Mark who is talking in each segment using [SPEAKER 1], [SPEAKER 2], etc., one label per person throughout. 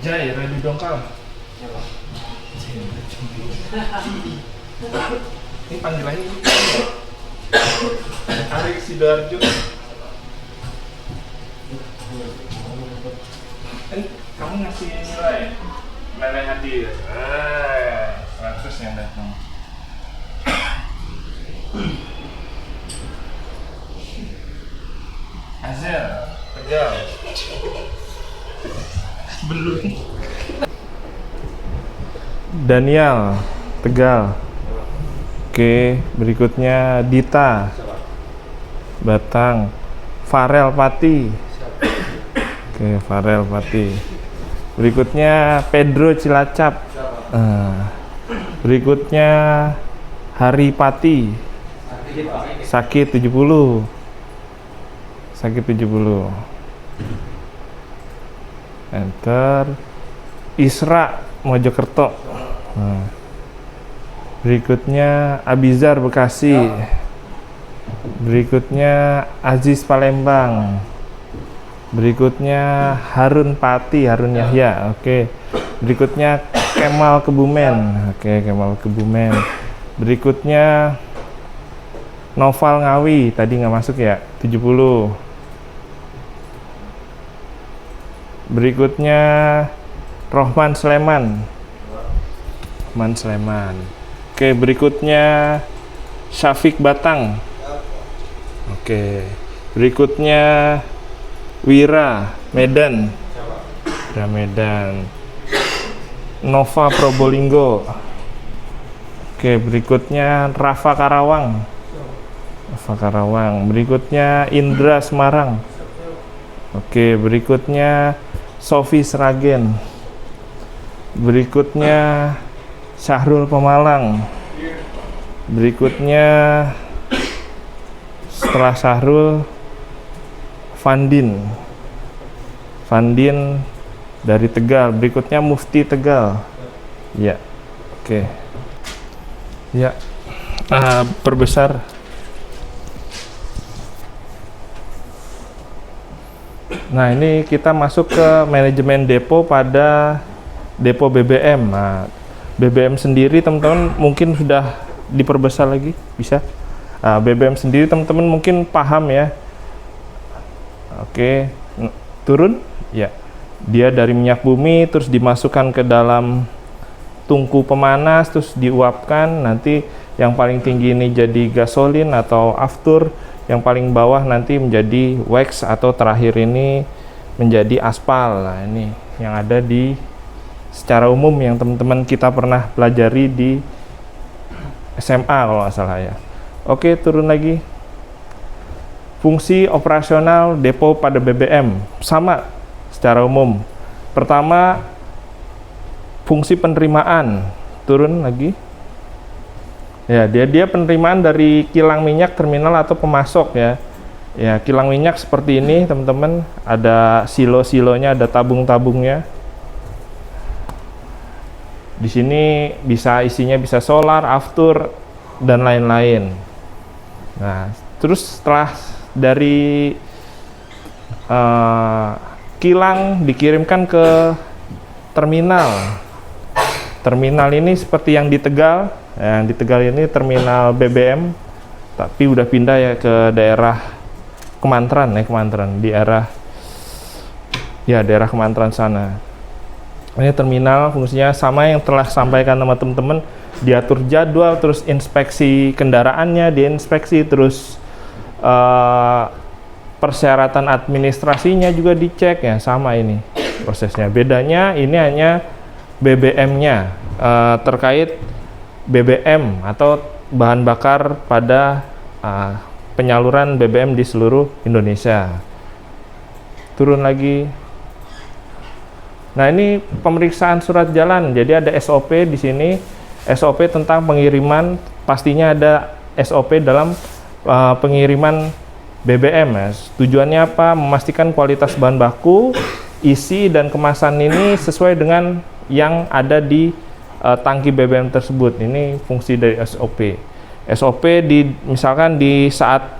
[SPEAKER 1] Jai, ready dongkal. Ini panggilannya Arik Sidoarjo. Kamu ngasih nilai Lele hadir. 100 yang datang. Azel, Tegal. Belum. Daniel, Tegal. Oke, berikutnya Dita, Batang. Farel Pati. Oke, Farel Pati. Berikutnya Pedro Cilacap. Berikutnya Hari Pati. Sakit 70. Sakit 70. Enter. Isra Mojokerto. Berikutnya Abizar Bekasi. Berikutnya Aziz Palembang. Berikutnya Harun Pati, Harun Yahya. Oke. Berikutnya Kemal Kebumen. Oke, Kemal Kebumen. Berikutnya Noval Ngawi, tadi nggak masuk ya, 70. Berikutnya Rohman Sleman. Rohman Sleman. Oke, berikutnya Syafiq Batang. Oke. Berikutnya Wira Medan. Wira Medan. Nova Probolinggo. Oke, berikutnya Rafa Karawang. Rafa Karawang. Berikutnya Indra Semarang. Oke, berikutnya Sofi Sragen. Berikutnya Syahrul Pemalang. Berikutnya setelah Syahrul Fandin. Fandin dari Tegal. Berikutnya Mufti Tegal. Ya. Oke. Ya. Perbesar. Nah, ini kita masuk ke manajemen depo pada depo BBM. Nah, BBM sendiri teman-teman mungkin sudah diperbesar lagi, bisa. BBM sendiri teman-teman mungkin paham ya. Oke, turun ya. Dia dari minyak bumi terus dimasukkan ke dalam tungku pemanas terus diuapkan, nanti yang paling tinggi ini jadi gasolin atau aftur, yang paling bawah nanti menjadi wax atau terakhir ini menjadi aspal. Nah, ini yang ada di secara umum yang teman-teman kita pernah pelajari di SMA kalau nggak salah ya. Oke, turun lagi. Fungsi operasional depo pada BBM sama secara umum. Pertama, fungsi penerimaan. Turun lagi. Ya, dia penerimaan dari kilang minyak, terminal atau pemasok ya. Ya, kilang minyak seperti ini, teman-teman. Ada silo-silonya, ada tabung-tabungnya. Di sini bisa isinya bisa solar, aftur, dan lain-lain. Nah, terus setelah dari kilang dikirimkan ke terminal. Terminal ini seperti yang di Tegal. Yang di Tegal ini terminal BBM, tapi udah pindah ya ke daerah Kemantran ya, Kemantran di daerah Kemantran sana. Ini terminal fungsinya sama yang telah sampaikan sama teman-teman, diatur jadwal, terus inspeksi kendaraannya, diinspeksi, terus persyaratan administrasinya juga dicek ya, sama ini prosesnya. Bedanya ini hanya BBM-nya terkait BBM atau bahan bakar pada penyaluran BBM di seluruh Indonesia. Turun lagi. Nah, ini pemeriksaan surat jalan. Jadi ada SOP di sini, SOP tentang pengiriman, pastinya ada SOP dalam pengiriman BBM ya. Tujuannya apa? Memastikan kualitas bahan baku, isi dan kemasan ini sesuai dengan yang ada di tangki BBM tersebut. Ini fungsi dari SOP. SOP misalkan di saat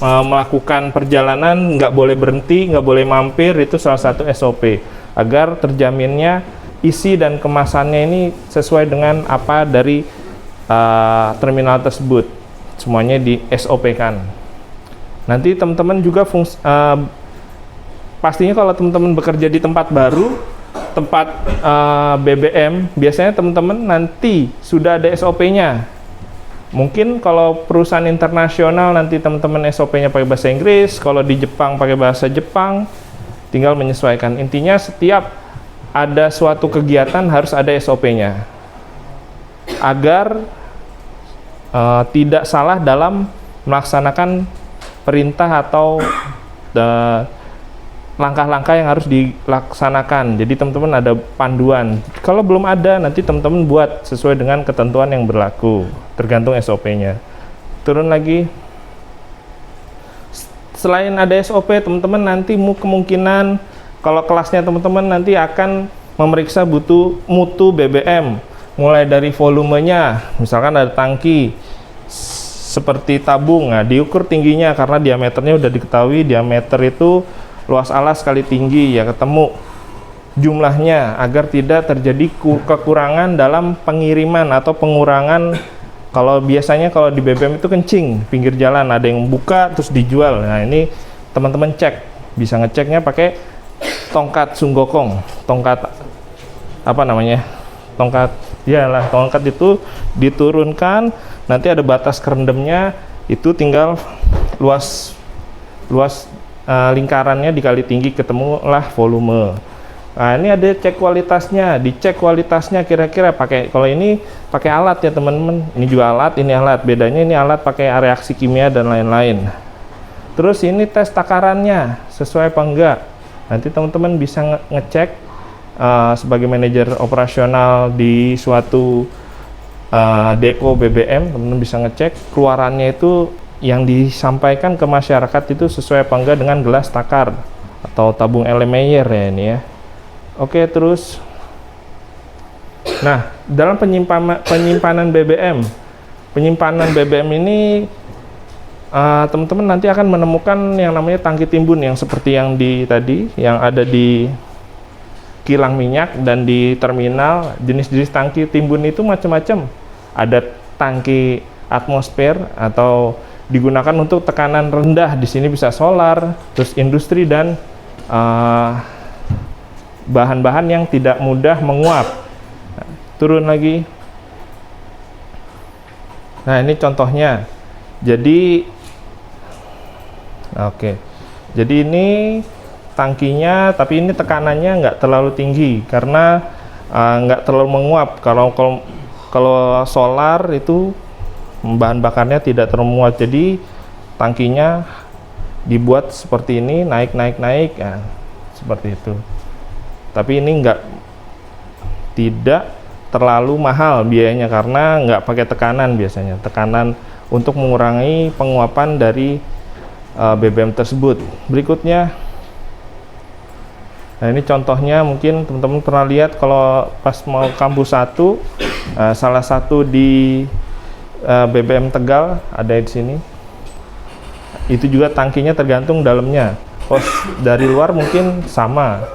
[SPEAKER 1] melakukan perjalanan nggak boleh berhenti, nggak boleh mampir, itu salah satu SOP. agar terjaminnya isi dan kemasannya ini sesuai dengan apa dari terminal tersebut. Semuanya di SOP-kan. Nanti teman-teman juga pastinya kalau teman-teman bekerja di tempat baru, tempat BBM, biasanya teman-teman nanti sudah ada SOP-nya. Mungkin kalau perusahaan internasional nanti teman-teman SOP-nya pakai bahasa Inggris, kalau di Jepang pakai bahasa Jepang, tinggal menyesuaikan. Intinya setiap ada suatu kegiatan harus ada SOP-nya. Agar tidak salah dalam melaksanakan perintah atau langkah-langkah yang harus dilaksanakan. Jadi teman-teman ada panduan. Kalau belum ada, nanti teman-teman buat sesuai dengan ketentuan yang berlaku, tergantung SOP-nya. Turun lagi. Selain ada SOP, teman-teman nanti kemungkinan kalau kelasnya teman-teman nanti akan memeriksa mutu BBM, mulai dari volumenya, misalkan ada tangki seperti tabung, nah diukur tingginya karena diameternya udah diketahui, diameter itu luas alas kali tinggi, ya ketemu jumlahnya agar tidak terjadi kekurangan dalam pengiriman atau pengurangan. Kalau biasanya kalau di BBM itu kencing pinggir jalan, ada yang buka terus dijual. Nah ini teman-teman cek, bisa ngeceknya pakai tongkat sunggokong, tongkat apa namanya, tongkat itu diturunkan, nanti ada batas kerendamnya, itu tinggal luas lingkarannya dikali tinggi, ketemulah volume. Nah ini ada cek kualitasnya, dicek kualitasnya kira-kira pakai, kalau ini pakai alat ya teman-teman, ini juga alat, ini alat, bedanya ini alat pakai reaksi kimia dan lain-lain. Terus ini tes takarannya sesuai apa enggak, nanti teman-teman bisa ngecek sebagai manajer operasional di suatu depo BBM, teman-teman bisa ngecek keluarannya itu yang disampaikan ke masyarakat itu sesuai apa enggak dengan gelas takar atau tabung Erlenmeyer ya ini ya. Oke, terus nah dalam penyimpanan BBM ini teman-teman nanti akan menemukan yang namanya tangki timbun yang seperti yang tadi yang ada di kilang minyak dan di terminal. Jenis-jenis tangki timbun itu macam-macam, ada tangki atmosfer atau digunakan untuk tekanan rendah, di sini bisa solar, terus industri dan bahan-bahan yang tidak mudah menguap. Nah, turun lagi. Nah ini contohnya. Jadi jadi ini tangkinya, tapi ini tekanannya nggak terlalu tinggi karena nggak terlalu menguap. Kalau solar itu bahan bakarnya tidak terlalu menguap, jadi tangkinya dibuat seperti ini, naik, ya, seperti itu. Tapi ini tidak terlalu mahal biayanya karena nggak pakai tekanan, biasanya tekanan untuk mengurangi penguapan dari BBM tersebut. Berikutnya, nah ini contohnya, mungkin teman-teman pernah lihat kalau pas mau kampus 1, salah satu di BBM Tegal ada di sini. Itu juga tangkinya tergantung dalamnya. Pos dari luar mungkin sama,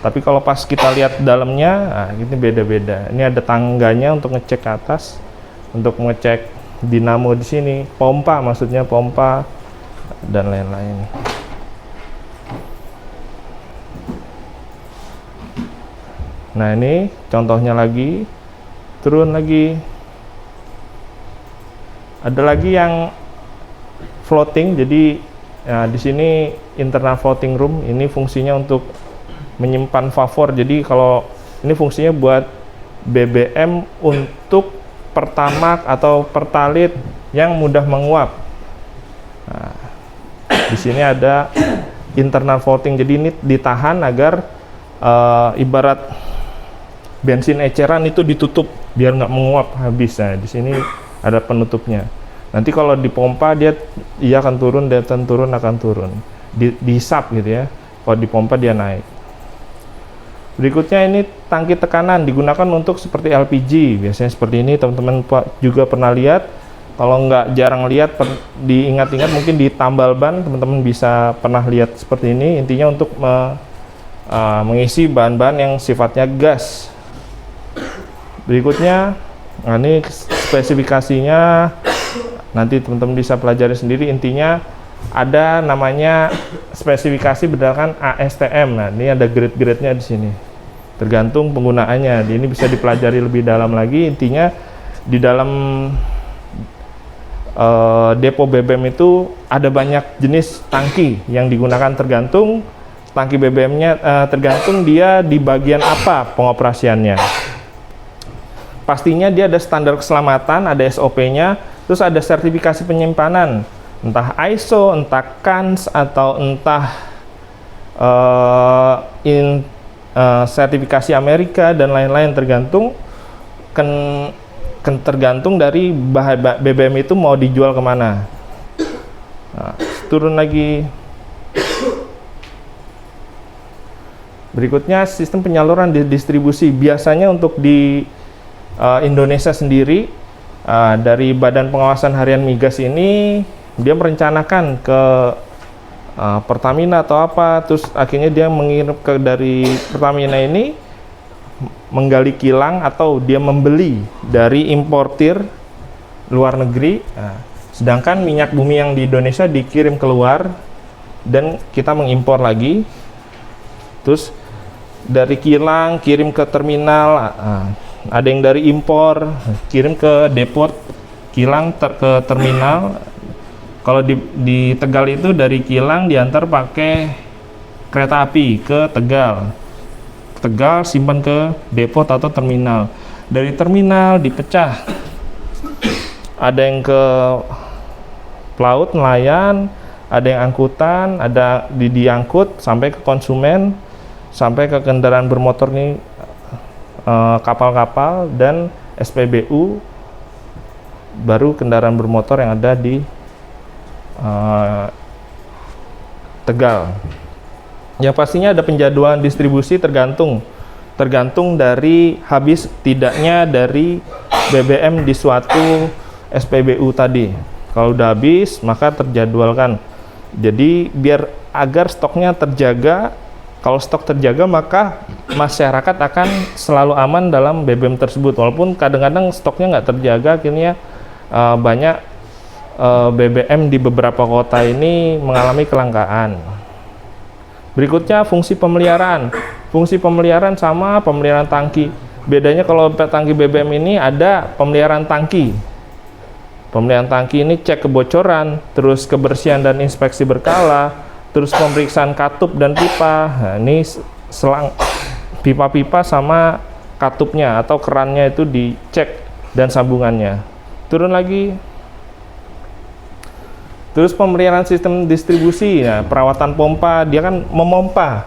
[SPEAKER 1] tapi kalau pas kita lihat dalamnya, nah ini beda-beda. Ini ada tangganya untuk ngecek ke atas, untuk ngecek dinamo di sini, pompa, maksudnya pompa dan lain-lain. Nah ini contohnya lagi. Turun lagi. Ada lagi yang floating, jadi ya, di sini internal floating room, ini fungsinya untuk menyimpan vapor. Jadi kalau ini fungsinya buat BBM untuk pertamax atau pertalit yang mudah menguap. Nah, di sini ada internal floating, jadi ini ditahan agar ibarat bensin eceran itu ditutup biar nggak menguap habis. Nah, di sini ada penutupnya. Nanti kalau dipompa dia akan turun, akan turun. Dihisap gitu ya. Kalau dipompa dia naik. Berikutnya ini tangki tekanan, digunakan untuk seperti LPG. Biasanya seperti ini, teman-teman juga pernah lihat. Kalau nggak jarang lihat, diingat-ingat mungkin di tambal ban teman-teman bisa pernah lihat seperti ini. Intinya untuk mengisi bahan-bahan yang sifatnya gas. Berikutnya, nah ini spesifikasinya nanti teman-teman bisa pelajari sendiri. Intinya ada namanya spesifikasi berdasarkan ASTM. Nah, ini ada grade-grade-nya di sini. Tergantung penggunaannya. Ini bisa dipelajari lebih dalam lagi. Intinya di dalam depo BBM itu ada banyak jenis tangki yang digunakan, tergantung tangki BBM-nya, tergantung dia di bagian apa pengoperasiannya. Pastinya dia ada standar keselamatan, ada SOP-nya, terus ada sertifikasi penyimpanan, entah ISO, entah CANS, atau entah sertifikasi Amerika dan lain-lain, tergantung tergantung dari bahan BBM itu mau dijual kemana. Nah, turun lagi. Berikutnya sistem penyaluran distribusi. Biasanya untuk di Indonesia sendiri, dari Badan Pengawasan Harian Migas ini dia merencanakan ke Pertamina atau apa, terus akhirnya dia mengirim ke dari Pertamina ini menggali kilang atau dia membeli dari importir luar negeri. Nah, sedangkan minyak bumi yang di Indonesia dikirim keluar dan kita mengimpor lagi, terus dari kilang kirim ke terminal. Ada yang dari impor kirim ke depot kilang ke terminal. Kalau di Tegal itu dari kilang diantar pakai kereta api ke Tegal, simpan ke depot atau terminal. Dari terminal dipecah, ada yang ke pelaut nelayan, ada yang angkutan, ada diangkut sampai ke konsumen, sampai ke kendaraan bermotor nih, kapal-kapal dan SPBU, baru kendaraan bermotor yang ada di Tegal. Ya pastinya ada penjadwalan distribusi tergantung dari habis tidaknya dari BBM di suatu SPBU tadi. Kalau udah habis maka terjadwalkan. Jadi biar agar stoknya terjaga. Kalau stok terjaga maka masyarakat akan selalu aman dalam BBM tersebut. Walaupun kadang-kadang stoknya nggak terjaga, akhirnya banyak BBM di beberapa kota ini mengalami kelangkaan. Berikutnya fungsi pemeliharaan. Fungsi pemeliharaan sama pemeliharaan tangki. Bedanya kalau tangki BBM ini ada pemeliharaan tangki. Pemeliharaan tangki ini cek kebocoran, terus kebersihan dan inspeksi berkala, terus pemeriksaan katup dan pipa. Nah, ini selang pipa-pipa sama katupnya atau kerannya itu dicek dan sambungannya. Turun lagi. Terus pemeliharaan sistem distribusi. Nah, perawatan pompa, dia kan memompa.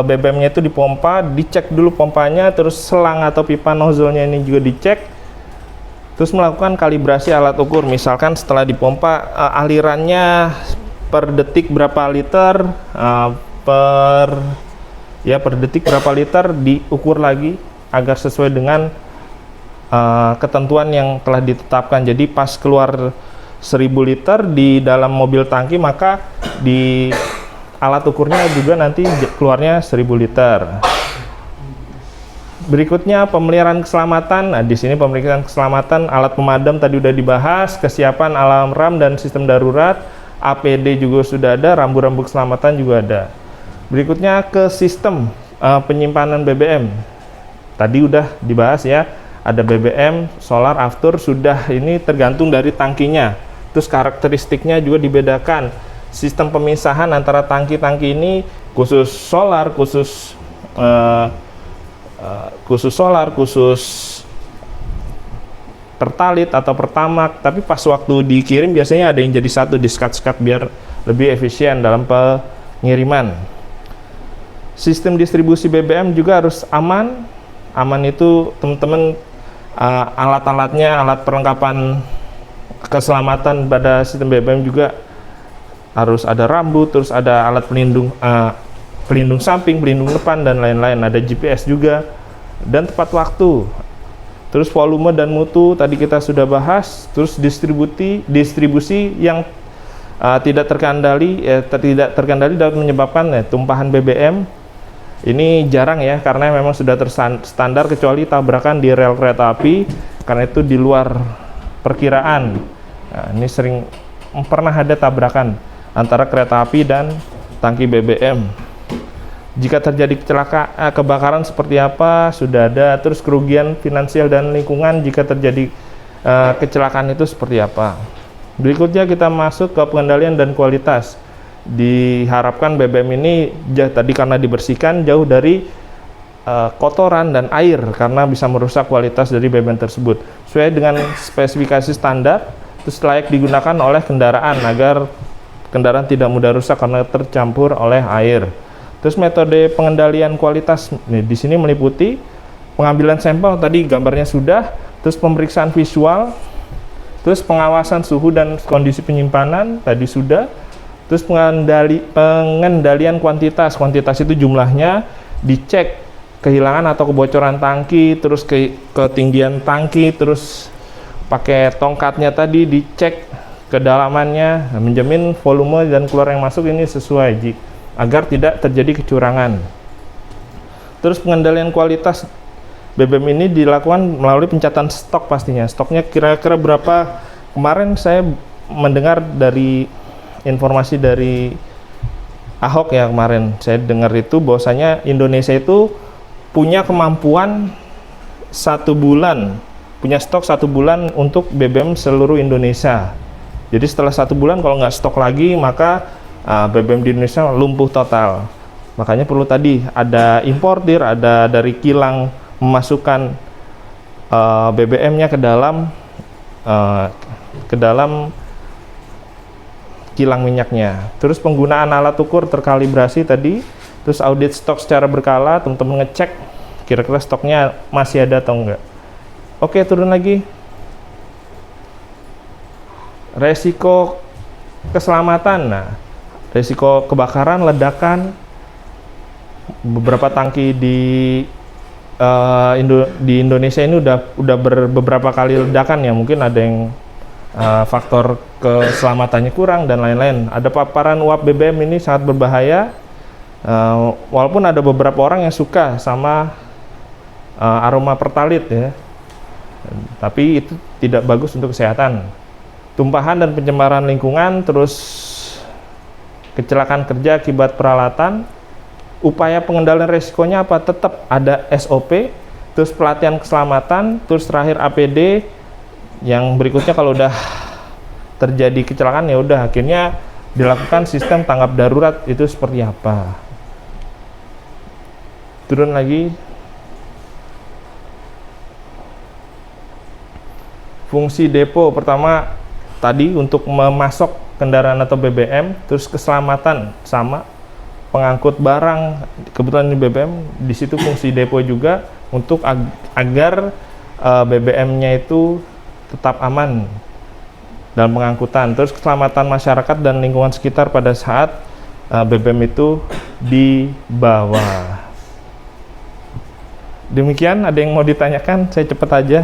[SPEAKER 1] BBM-nya itu dipompa, dicek dulu pompanya, terus selang atau pipa nozzle-nya ini juga dicek. Terus melakukan kalibrasi alat ukur. Misalkan setelah dipompa, alirannya per detik berapa liter, per detik berapa liter diukur lagi agar sesuai dengan ketentuan yang telah ditetapkan. Jadi pas keluar 1000 liter di dalam mobil tangki, maka di alat ukurnya juga nanti keluarnya 1000 liter. Berikutnya pemeliharaan keselamatan. Nah, di sini pemeriksaan keselamatan alat pemadam tadi udah dibahas, kesiapan alarm RAM dan sistem darurat. APD juga sudah ada, rambu-rambu keselamatan juga ada. Berikutnya ke sistem penyimpanan BBM. Tadi udah dibahas ya, ada BBM, solar, after, sudah ini tergantung dari tangkinya. Terus karakteristiknya juga dibedakan. Sistem pemisahan antara tangki-tangki ini khusus solar, khusus solar, khusus Pertalite atau Pertamax, tapi pas waktu dikirim biasanya ada yang jadi satu, di-skat-skat biar lebih efisien dalam pengiriman. Sistem distribusi BBM juga harus aman. Aman itu teman-teman, alat-alatnya, alat perlengkapan keselamatan pada sistem BBM juga harus ada rambu, terus ada alat pelindung samping, pelindung depan dan lain-lain. Ada GPS juga dan tepat waktu. Terus volume dan mutu tadi kita sudah bahas. Terus distribusi yang tidak terkendali dapat menyebabkan tumpahan BBM. Ini jarang ya, karena memang sudah terstandar kecuali tabrakan di rel kereta api, karena itu di luar perkiraan. Nah, ini sering pernah ada tabrakan antara kereta api dan tangki BBM. Jika terjadi kebakaran seperti apa, sudah ada. Terus kerugian finansial dan lingkungan jika terjadi kecelakaan itu seperti apa. Berikutnya kita masuk ke pengendalian dan kualitas. Diharapkan BBM ini tadi karena dibersihkan jauh dari kotoran dan air, karena bisa merusak kualitas dari BBM tersebut. Sesuai dengan spesifikasi standar, terus layak digunakan oleh kendaraan agar kendaraan tidak mudah rusak karena tercampur oleh air. Terus metode pengendalian kualitas di sini meliputi pengambilan sampel, tadi gambarnya sudah, terus pemeriksaan visual, terus pengawasan suhu dan kondisi penyimpanan tadi sudah. Terus pengendalian kuantitas itu jumlahnya, dicek kehilangan atau kebocoran tangki, terus ketinggian tangki, terus pakai tongkatnya tadi dicek kedalamannya, menjamin volume dan keluar yang masuk ini sesuai agar tidak terjadi kecurangan. Terus pengendalian kualitas BBM ini dilakukan melalui pencatatan stok pastinya. Stoknya kira-kira berapa? Kemarin saya mendengar dari informasi dari Ahok ya, kemarin saya dengar itu bahwasanya Indonesia itu punya kemampuan 1 bulan, punya stok 1 bulan untuk BBM seluruh Indonesia. Jadi setelah 1 bulan kalau nggak stok lagi, maka BBM di Indonesia lumpuh total. Makanya perlu tadi ada importir, ada dari kilang memasukkan BBM-nya ke dalam kilang minyaknya. Terus penggunaan alat ukur terkalibrasi tadi, terus audit stok secara berkala, teman-teman ngecek kira-kira stoknya masih ada atau enggak. Oke, turun lagi. Resiko keselamatan. Nah, resiko kebakaran, ledakan, beberapa tangki di Indonesia ini udah beberapa kali ledakan ya, mungkin ada yang faktor keselamatannya kurang dan lain-lain. Ada paparan uap BBM ini sangat berbahaya, walaupun ada beberapa orang yang suka sama aroma pertalit ya, tapi itu tidak bagus untuk kesehatan. Tumpahan dan pencemaran lingkungan, terus kecelakaan kerja akibat peralatan. Upaya pengendalian resikonya apa? Tetap ada SOP, terus pelatihan keselamatan, terus terakhir APD. Yang berikutnya kalau udah terjadi kecelakaan ya udah akhirnya dilakukan sistem tanggap darurat, itu seperti apa. Turun lagi. Fungsi depo pertama tadi untuk memasok kendaraan atau BBM, terus keselamatan sama pengangkut barang, kebetulan di BBM di situ fungsi depo juga untuk agar BBM-nya itu tetap aman dalam pengangkutan. Terus keselamatan masyarakat dan lingkungan sekitar pada saat BBM itu dibawa. Demikian, ada yang mau ditanyakan? Saya cepat aja.